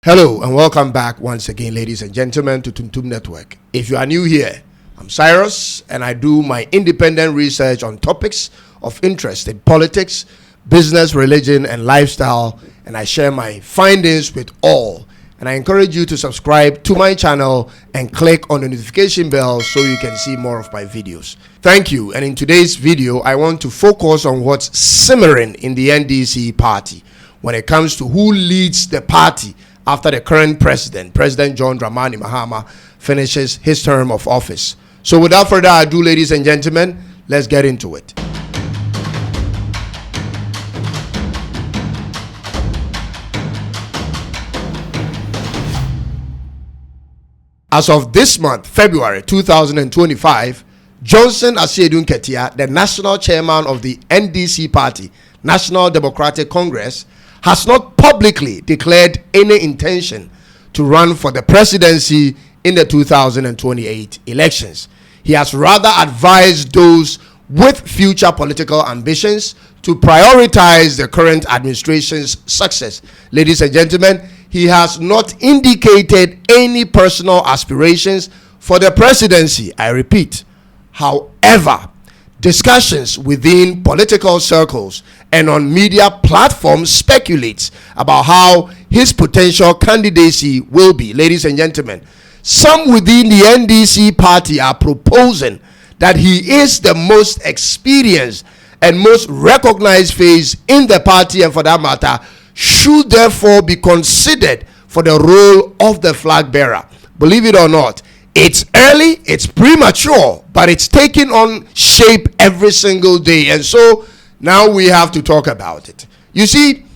Hello and welcome back once again, ladies and gentlemen, to Tumtum Network. If you are new here, I'm Cyrus and I do my independent research on topics of interest in politics, business, religion, and lifestyle, and I share my findings with all. And I encourage you to subscribe to my channel and click on the notification bell so you can see more of my videos. Thank you. And in today's video, I want to focus on what's simmering in the NDC party when it comes to who leads the party after the current President John Dramani Mahama, finishes his term of office. So without further ado, ladies and gentlemen, let's get into it. As of this month, February 2025, Johnson Asiedu Nketia, the national chairman of the NDC party, National Democratic Congress, has not publicly declared any intention to run for the presidency in the 2028 elections. He has rather advised those with future political ambitions to prioritize the current administration's success. Ladies and gentlemen, he has not indicated any personal aspirations for the presidency. I repeat, however, discussions within political circles and on media platforms speculates about how his potential candidacy will be. Ladies and gentlemen, some within the NDC party are proposing that he is the most experienced and most recognized face in the party, and for that matter, should therefore be considered for the role of the flag bearer. Believe it or not, it's early, it's premature, but it's taking on shape every single day. And so now we have to talk about it. You see,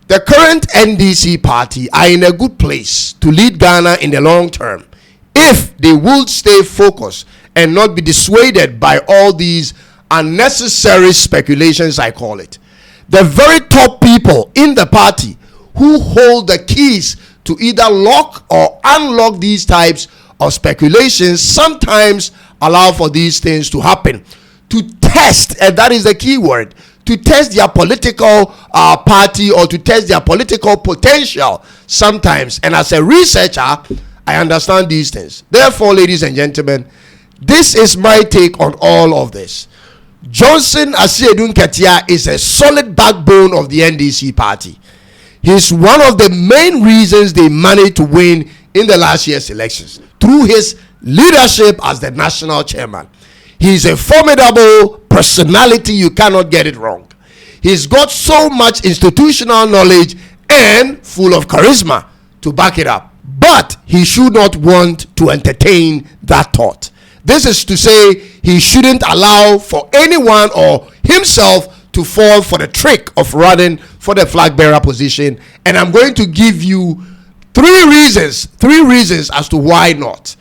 the current NDC party are in a good place to lead Ghana in the long term if they would stay focused and not be dissuaded by all these unnecessary speculations, I call it. The very top people in the party who hold the keys to either lock or unlock these types of speculations sometimes allow for these things to happen to test, and that is the key word, to test their political party or to test their political potential sometimes. And as a researcher, I understand these things. Therefore, ladies and gentlemen, this is my take on all of this. Johnson Asiedu Nketia is a solid backbone of the NDC party. He's one of the main reasons they managed to win in the last year's elections through his leadership as the national chairman. He's a formidable personality, you cannot get it wrong. He's got so much institutional knowledge and full of charisma to back it up. But he should not want to entertain that thought. This is to say, he shouldn't allow for anyone or himself to fall for the trick of running for the flag bearer position. And I'm going to give you three reasons as to why not.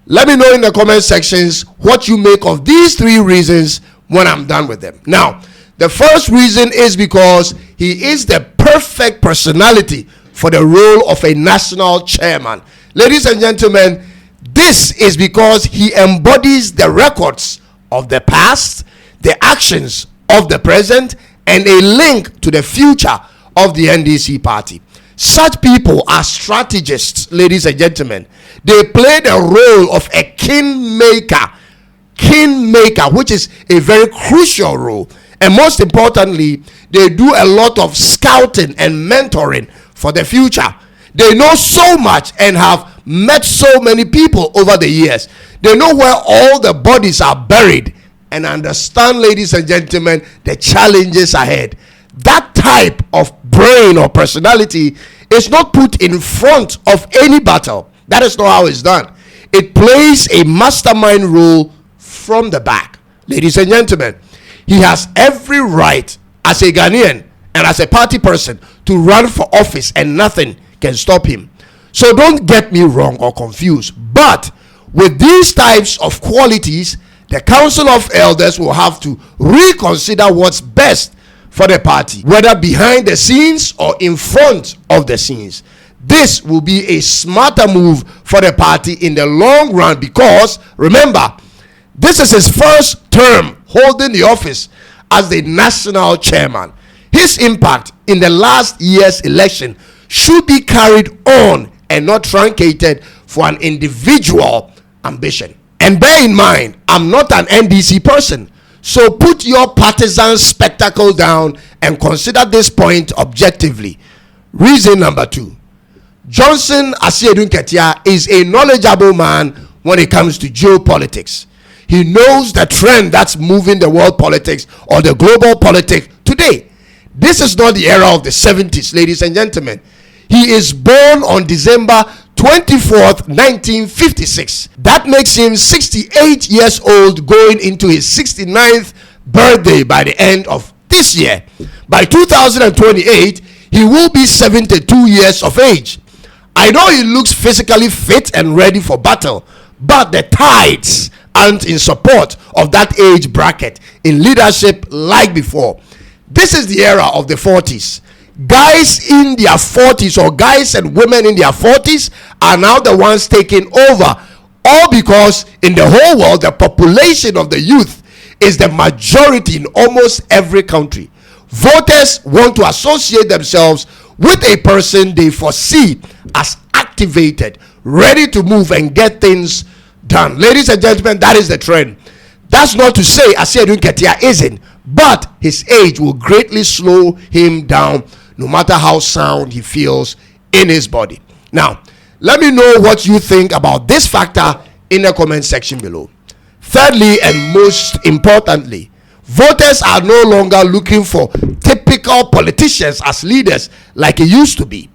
Let me know in the comment sections what you make of these three reasons when I'm done with them. Now, the first reason is because he is the perfect personality for the role of a national chairman. Ladies and gentlemen, this is because he embodies the records of the past, the actions of the present, and a link to the future of the NDC party. Such people are strategists, ladies and gentlemen. They play the role of a kingmaker, which is a very crucial role. And most importantly, they do a lot of scouting and mentoring for the future. They know so much and have met so many people over the years. They know where all the bodies are buried and understand, ladies and gentlemen, the challenges ahead. That type of brain or personality is not put in front of any battle. That is not how it's done. It plays a mastermind role from the back. Ladies and gentlemen, he has every right as a Ghanaian and as a party person to run for office, and nothing can stop him. So don't get me wrong or confused. But with these types of qualities, the Council of Elders will have to reconsider what's best for the party, whether behind the scenes or in front of the scenes. This will be a smarter move for the party in the long run because, remember, this is his first term holding the office as the national chairman. His impact in the last year's election should be carried on and not truncated for an individual ambition. And bear in mind, I'm not an NDC person, so put your partisan spectacle down and consider this point objectively. Reason number 2. Johnson Asiedu Nketia is a knowledgeable man when it comes to geopolitics. He knows the trend that's moving the world politics or the global politics today. This is not the era of the 70s, ladies and gentlemen. He is born on December 24th, 1956. That makes him 68 years old, going into his 69th birthday by the end of this year. By 2028, he will be 72 years of age. I know he looks physically fit and ready for battle, but the tides aren't in support of that age bracket in leadership like before. This is the era of the 40s. Guys in their 40s, or guys and women in their 40s, are now the ones taking over. All because in the whole world, the population of the youth is the majority in almost every country. Voters want to associate themselves with a person they foresee as activated, ready to move and get things done. Ladies and gentlemen, that is the trend. That's not to say Asiedu Nketia isn't, but his age will greatly slow him down, no matter how sound he feels in his body. Now, let me know what you think about this factor in the comment section below. Thirdly, and most importantly, voters are no longer looking for typical politicians as leaders like it used to be.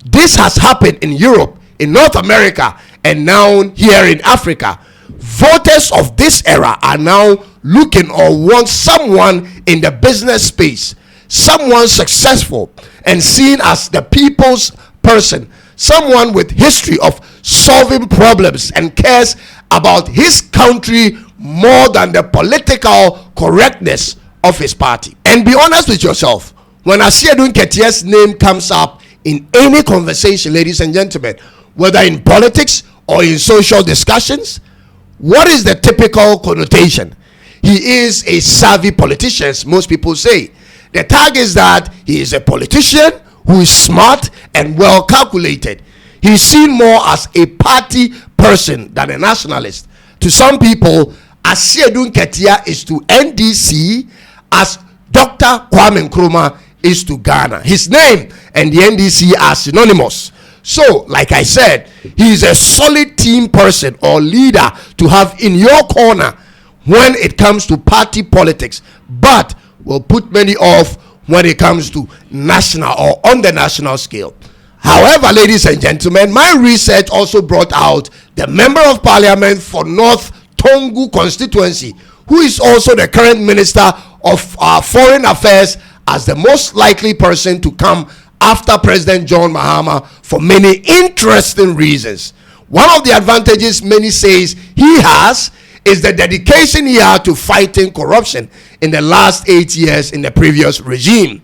This has happened in Europe, in North America, and now here in Africa. Voters of this era are now looking or want someone in the business space, someone successful and seen as the people's person, someone with history of solving problems and cares about his country more than the political correctness of his party. And be honest with yourself, when Asiedu Nketia's name comes up in any conversation, ladies and gentlemen, whether in politics or in social discussions, what is the typical connotation? He is a savvy politician, as most people say. The tag is that he is a politician who is smart and well calculated. He is seen more as a party person than a nationalist. To some people, Asiedu Nketia is to NDC as Dr. Kwame Nkrumah is to Ghana. His name and the NDC are synonymous. So, like I said, he is a solid team person or leader to have in your corner when it comes to party politics, but will put many off when it comes to national or on the national scale. However, ladies and gentlemen, my research also brought out the member of parliament for North Tongu constituency, who is also the current minister of foreign affairs, as the most likely person to come after President John Mahama for many interesting reasons. One of the advantages many says he has is the dedication he had to fighting corruption in the last 8 years in the previous regime.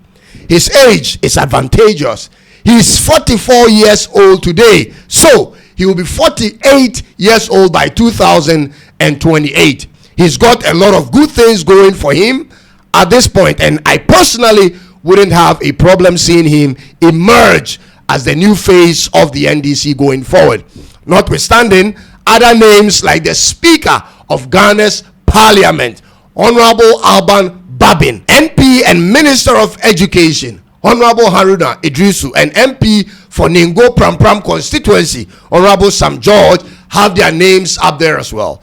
His age is advantageous. He is 44 years old today, so he will be 48 years old by 2028. He's got a lot of good things going for him at this point, and I personally wouldn't have a problem seeing him emerge as the new face of the NDC going forward. Notwithstanding, other names like the Speaker of Ghana's Parliament, Honorable Alban Babin, MP and Minister of Education, Honorable Haruna Idrisu, and MP for Ningo Prampram constituency, Honorable Sam George, have their names up there as well.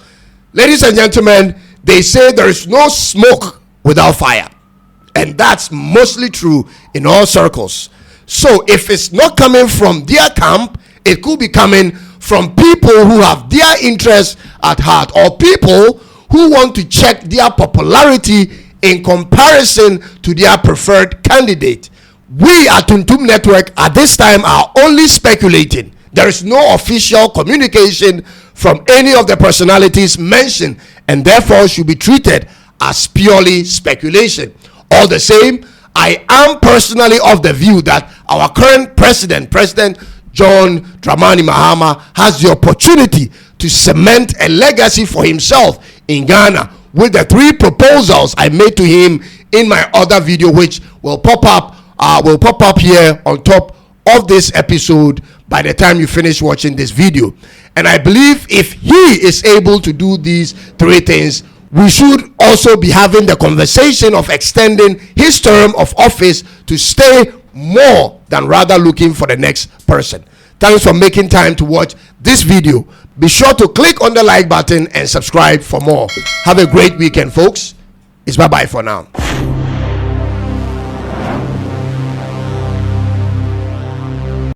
Ladies and gentlemen, they say there is no smoke without fire. And that's mostly true in all circles. So if it's not coming from their camp, it could be coming from people who have their interests at heart, or people who want to check their popularity in comparison to their preferred candidate. We at Tuntum Network at this time are only speculating. There is no official communication from any of the personalities mentioned, and therefore should be treated as purely speculation. All the same, I am personally of the view that our current President John Dramani Mahama, has the opportunity to cement a legacy for himself in Ghana with the 3 proposals I made to him in my other video, which will pop up here on top of this episode by the time you finish watching this video. And I believe if he is able to do these three things, we should also be having the conversation of extending his term of office to stay more than rather looking for the next person. Thanks for making time to watch this video. Be sure to click on the like button and subscribe for more. Have a great weekend, folks. It's bye-bye for now.